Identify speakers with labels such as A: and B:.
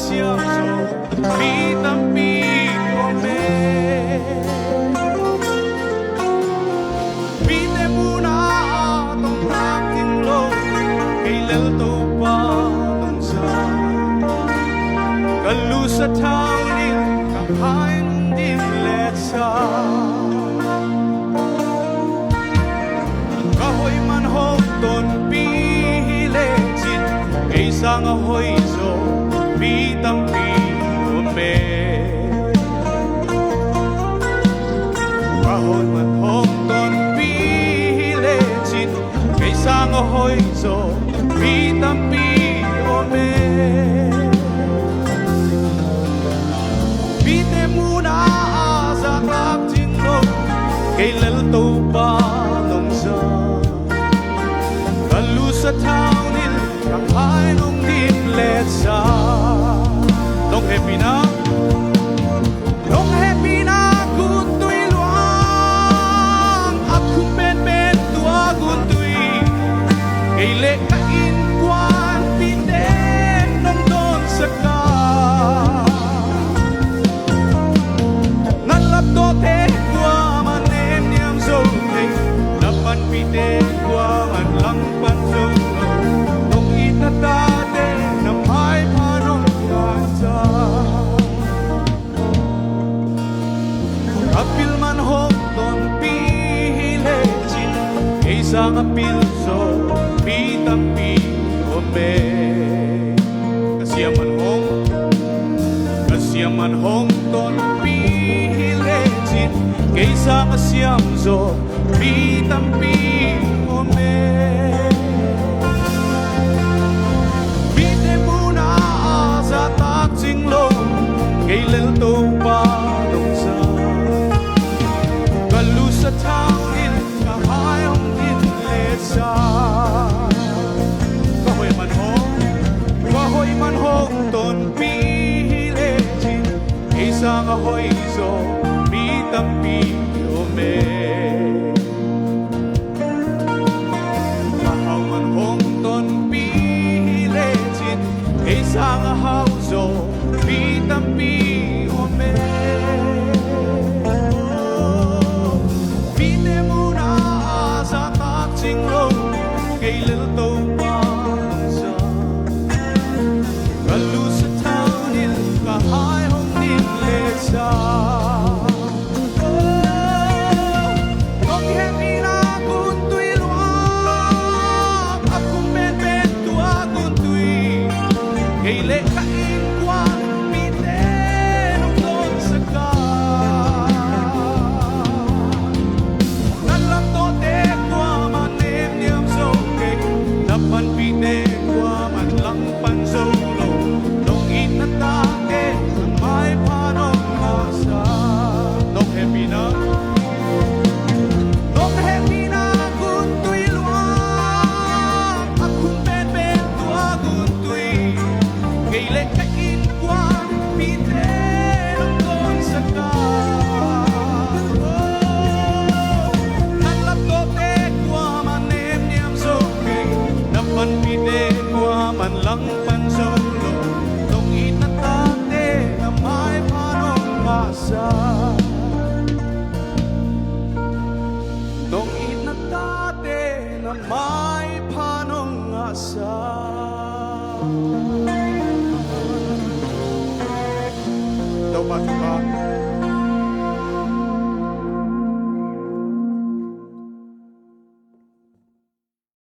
A: siam so mi tam pi o me mi te muna tong tak ting lo kay lel to pa tong sa kalu sa thao nin kapay nung din let sa kahoy man hong ton pi sang a hoi zo mi tam pi o me kahoy man hong ton pi le chin kay sang a hoi zo mi tam pi o me pi te muna sa tak tin lo kay lel to pa nong sa kalu sa thao nil kapay nung din let sa nong happy na kun tui luang akung ben ben tua kun tui kay le ka in kwan piten nong don sa ka nalap to te kwa man em niam zo te napan piten kwa man lang pan zo dati na may parong kasa kapil man hong ton pihile chin isang apil so pitang pi o me kasya man hong ton pihile chin isang asyam so pitang pi o me kay lel to pa nong sa kalu sa thao in kahayong in let sa kahoy man hong ton pi le chin isang ahoy so mi tam pi o me kahaw man hong ton pi le chin isang ahaw so mi tam pi o me mi te muna sa tak ching lo kay lel to pa sa kalu sa thao nil kahay hong nil let sa kay le ka in kwan pan pite kwa man lang pan solo nong inatate ang may panong masa nong happy na kun tui luang akung ben ben tua kun tui kay le ka in kwan pite nong don sa ka pan pite kwa man lang pan solo nong inatate na may panong masa nong inatate na may panong asa dapat